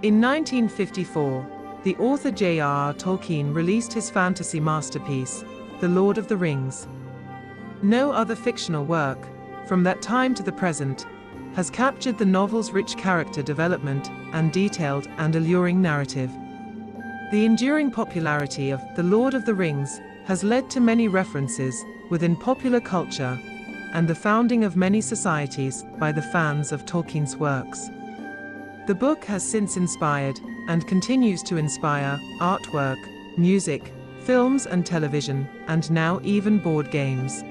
In 1954, the author J.R.R. Tolkien released his fantasy masterpiece, The Lord of the Rings. No other fictional work, from that time to the present, has captured the novel's rich character development and detailed and alluring narrative. The enduring popularity of The Lord of the Rings has led to many references within popular culture and the founding of many societies by the fans of Tolkien's works. The book has since inspired, and continues to inspire, artwork, music, films and television, and now even board games.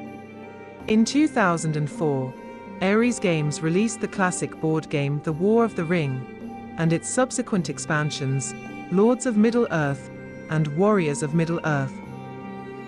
In 2004, Ares Games released the classic board game The War of the Ring, and its subsequent expansions, Lords of Middle-earth and Warriors of Middle-earth.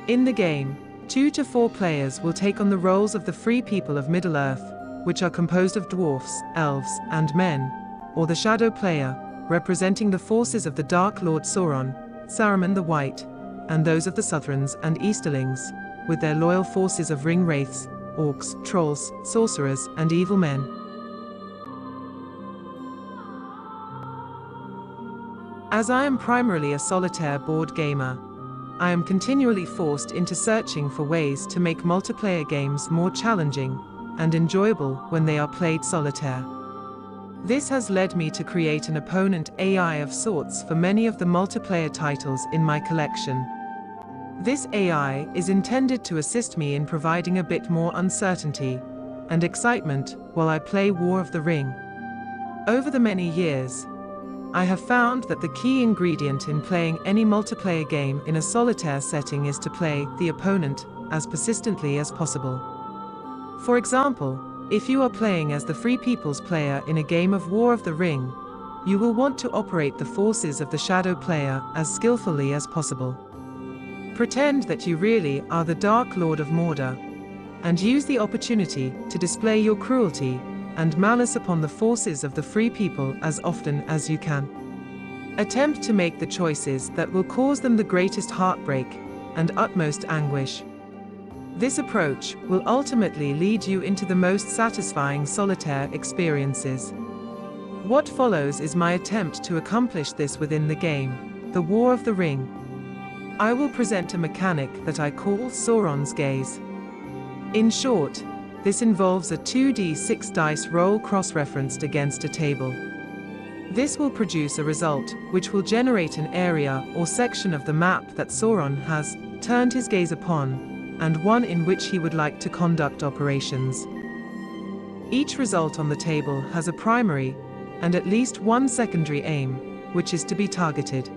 In the game, 2 to 4 players will take on the roles of the free people of Middle-earth, which are composed of dwarfs, elves, and men, or the shadow player, representing the forces of the Dark Lord Sauron, Saruman the White, and those of the Southrons and Easterlings, with their loyal forces of ring wraiths, orcs, trolls, sorcerers, and evil men. As I am primarily a solitaire board gamer, I am continually forced into searching for ways to make multiplayer games more challenging and enjoyable when they are played solitaire. This has led me to create an opponent AI of sorts for many of the multiplayer titles in my collection. This AI is intended to assist me in providing a bit more uncertainty and excitement while I play War of the Ring. Over the many years, I have found that the key ingredient in playing any multiplayer game in a solitaire setting is to play the opponent as persistently as possible. For example, if you are playing as the Free People's player in a game of War of the Ring, you will want to operate the forces of the Shadow player as skillfully as possible. Pretend that you really are the Dark Lord of Mordor, and use the opportunity to display your cruelty and malice upon the forces of the Free People as often as you can. Attempt to make the choices that will cause them the greatest heartbreak and utmost anguish. This approach will ultimately lead you into the most satisfying solitaire experiences. What follows is my attempt to accomplish this within the game, The War of the Ring. I will present a mechanic that I call Sauron's Gaze. In short, this involves a 2d6 dice roll cross-referenced against a table. This will produce a result which will generate an area or section of the map that Sauron has turned his gaze upon, and one in which he would like to conduct operations. Each result on the table has a primary and at least one secondary aim, which is to be targeted.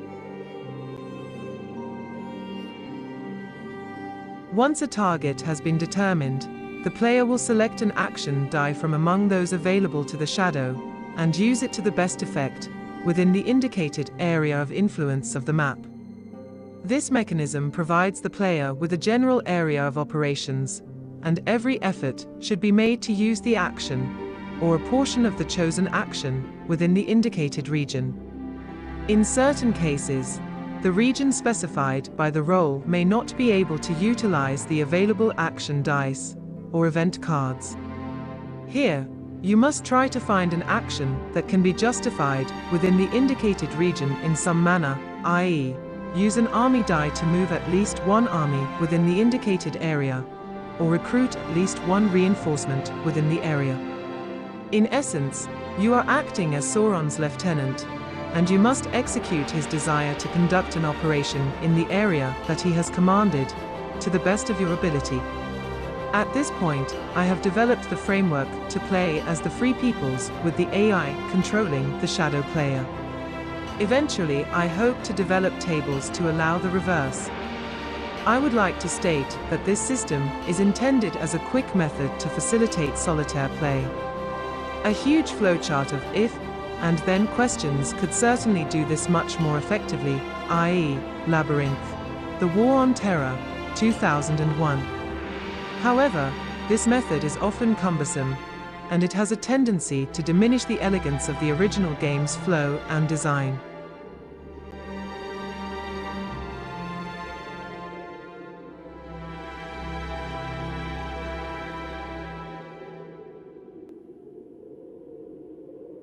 Once a target has been determined, the player will select an action die from among those available to the shadow, and use it to the best effect, within the indicated area of influence of the map. This mechanism provides the player with a general area of operations, and every effort should be made to use the action, or a portion of the chosen action, within the indicated region. In certain cases, the region specified by the role may not be able to utilize the available action dice, or event cards. Here, you must try to find an action that can be justified within the indicated region in some manner, i.e., use an army die to move at least one army within the indicated area, or recruit at least one reinforcement within the area. In essence, you are acting as Sauron's lieutenant, and you must execute his desire to conduct an operation in the area that he has commanded, to the best of your ability. At this point, I have developed the framework to play as the Free Peoples with the AI controlling the Shadow player. Eventually, I hope to develop tables to allow the reverse. I would like to state that this system is intended as a quick method to facilitate solitaire play. A huge flowchart of if and then questions could certainly do this much more effectively, i.e., Labyrinth, The War on Terror, 2001. However, this method is often cumbersome, and it has a tendency to diminish the elegance of the original game's flow and design.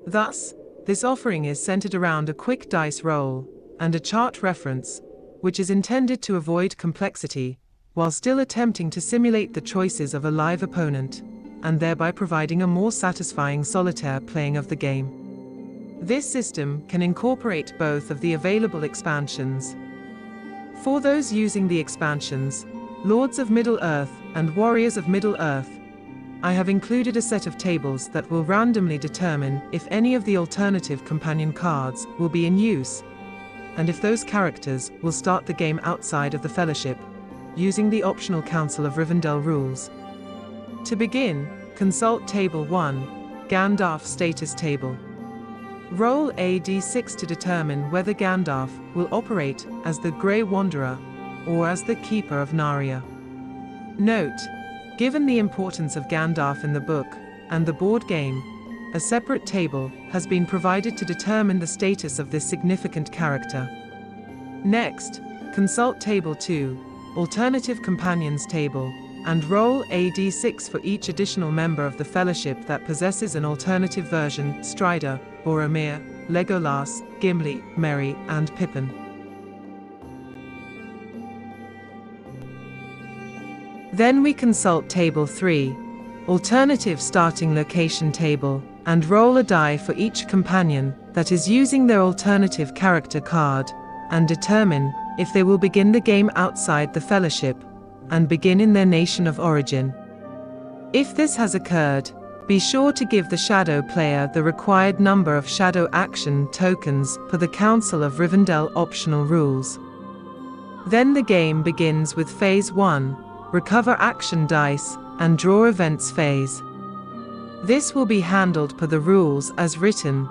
Thus, This offering is centered around a quick dice roll and a chart reference, which is intended to avoid complexity while still attempting to simulate the choices of a live opponent, and thereby providing a more satisfying solitaire playing of the game. This system can incorporate both of the available expansions. For those using the expansions, Lords of Middle-earth and Warriors of Middle-earth, I have included a set of tables that will randomly determine if any of the alternative companion cards will be in use, and if those characters will start the game outside of the Fellowship, using the optional Council of Rivendell rules. To begin, consult Table 1, Gandalf Status Table. Roll a d6 to determine whether Gandalf will operate as the Grey Wanderer or as the Keeper of Narnia. Note, given the importance of Gandalf in the book and the board game, a separate table has been provided to determine the status of this significant character. Next, consult Table 2, Alternative Companions Table, and roll a d6 for each additional member of the Fellowship that possesses an alternative version: Strider, Boromir, Legolas, Gimli, Merry, and Pippin. Then we consult Table 3, Alternative Starting Location Table, and roll a die for each companion that is using their alternative character card, and determine if they will begin the game outside the Fellowship and begin in their nation of origin. If this has occurred, be sure to give the shadow player the required number of shadow action tokens per the Council of Rivendell optional rules. Then the game begins with Phase 1, Recover Action Dice and Draw Events phase. This will be handled per the rules as written.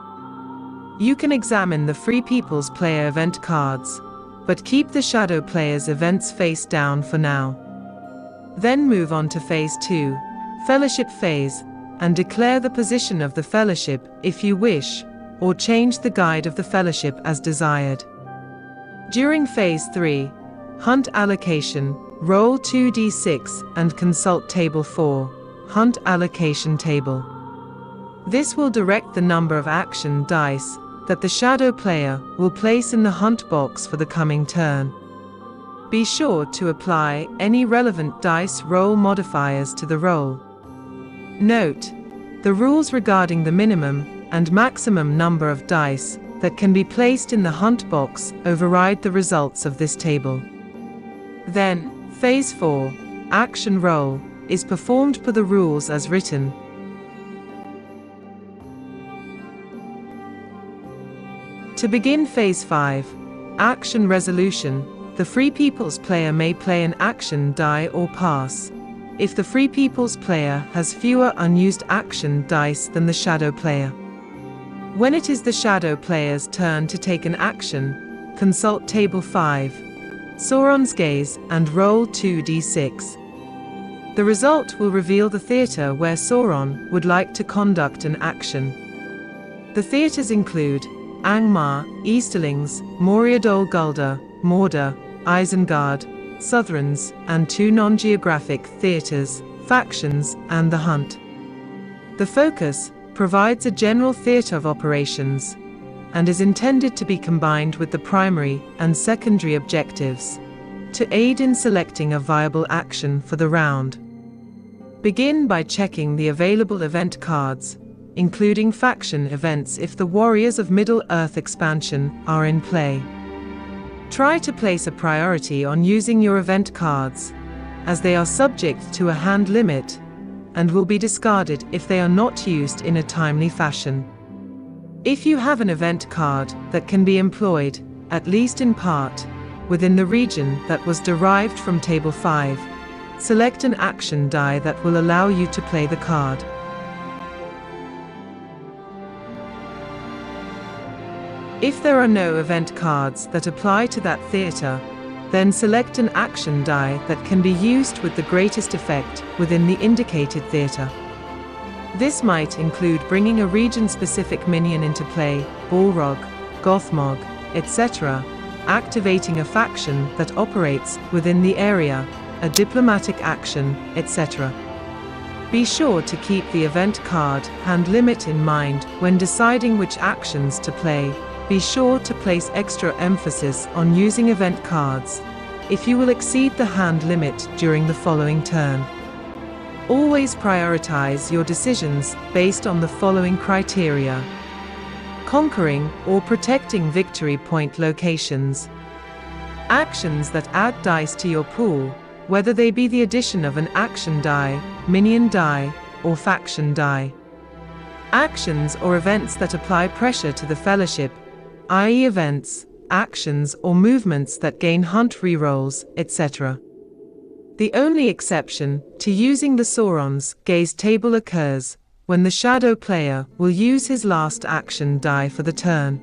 You can examine the Free People's Player event cards, but keep the shadow player's events face down for now. Then move on to Phase 2, Fellowship phase, and declare the position of the Fellowship if you wish, or change the guide of the Fellowship as desired. During Phase 3, Hunt Allocation, roll 2d6 and consult Table 4, Hunt Allocation Table. This will direct the number of action dice that the shadow player will place in the hunt box for the coming turn. Be sure to apply any relevant dice roll modifiers to the roll. Note, the rules regarding the minimum and maximum number of dice that can be placed in the hunt box override the results of this table. Then, Phase 4, Action Roll, is performed per the rules as written. To begin Phase 5, Action Resolution, the Free People's player may play an action die or pass, if the Free People's player has fewer unused action dice than the shadow player. When it is the shadow player's turn to take an action, consult Table 5, Sauron's Gaze, and roll 2d6. The result will reveal the theatre where Sauron would like to conduct an action. The theatres include Angmar, Easterlings, Moria Dol Guldur, Mordor, Isengard, Southrons, and 2 non-geographic theatres, Factions, and The Hunt. The focus provides a general theatre of operations, and is intended to be combined with the primary and secondary objectives, to aid in selecting a viable action for the round. Begin by checking the available event cards, including faction events if the Warriors of Middle-earth expansion are in play. Try to place a priority on using your event cards, as they are subject to a hand limit, and will be discarded if they are not used in a timely fashion. If you have an event card that can be employed, at least in part, within the region that was derived from Table 5, select an action die that will allow you to play the card. If there are no event cards that apply to that theatre, then select an action die that can be used with the greatest effect within the indicated theatre. This might include bringing a region-specific minion into play, Balrog, Gothmog, etc., activating a faction that operates within the area, a diplomatic action, etc. Be sure to keep the event card hand limit in mind when deciding which actions to play. Be sure to place extra emphasis on using event cards if you will exceed the hand limit during the following turn. Always prioritize your decisions based on the following criteria: conquering or protecting victory point locations, actions that add dice to your pool, whether they be the addition of an action die, minion die, or faction die, actions or events that apply pressure to the fellowship, i.e. events, actions or movements that gain hunt rerolls, etc. The only exception to using the Sauron's gaze table occurs when the shadow player will use his last action die for the turn.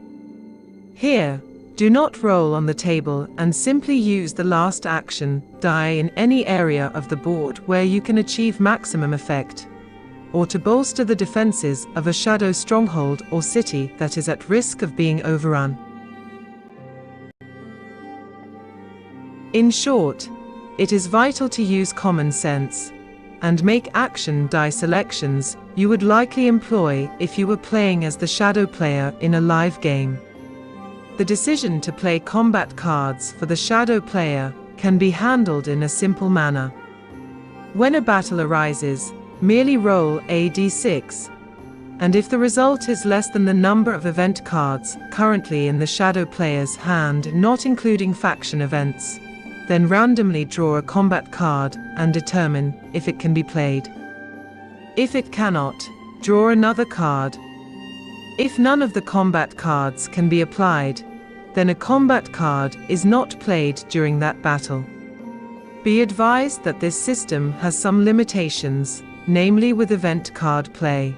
Here, do not roll on the table and simply use the last action die in any area of the board where you can achieve maximum effect, or to bolster the defenses of a shadow stronghold or city that is at risk of being overrun. In short, it is vital to use common sense and make action die selections you would likely employ if you were playing as the shadow player in a live game. The decision to play combat cards for the shadow player can be handled in a simple manner. When a battle arises, merely roll a d6, and if the result is less than the number of event cards currently in the shadow player's hand, not including faction events, then randomly draw a combat card and determine if it can be played. If it cannot, draw another card. If none of the combat cards can be applied, then a combat card is not played during that battle. Be advised that this system has some limitations, namely with event card play.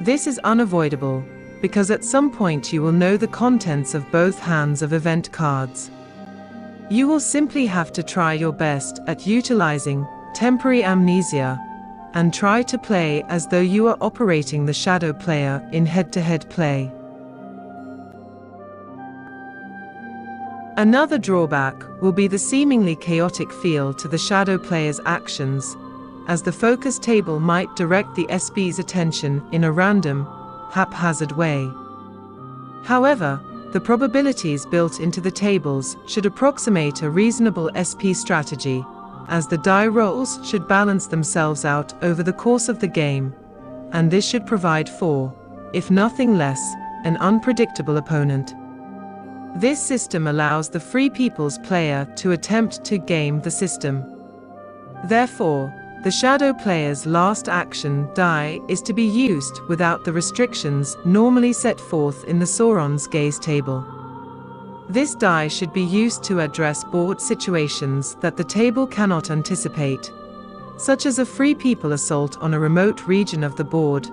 This is unavoidable, because at some point you will know the contents of both hands of event cards. You will simply have to try your best at utilizing temporary amnesia and try to play as though you are operating the shadow player in head-to-head play. Another drawback will be the seemingly chaotic feel to the shadow player's actions, as the focus table might direct the SP's attention in a random, haphazard way. However, the probabilities built into the tables should approximate a reasonable SP strategy, as the die rolls should balance themselves out over the course of the game, and this should provide for, if nothing less, an unpredictable opponent. This system allows the Free People's player to attempt to game the system. Therefore, the shadow player's last action die is to be used without the restrictions normally set forth in the Sauron's gaze table. This die should be used to address board situations that the table cannot anticipate, such as a Free People assault on a remote region of the board,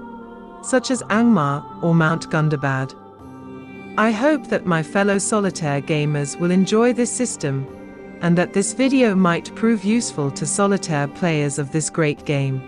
such as Angmar or Mount Gundabad. I hope that my fellow Solitaire gamers will enjoy this system, and that this video might prove useful to Solitaire players of this great game.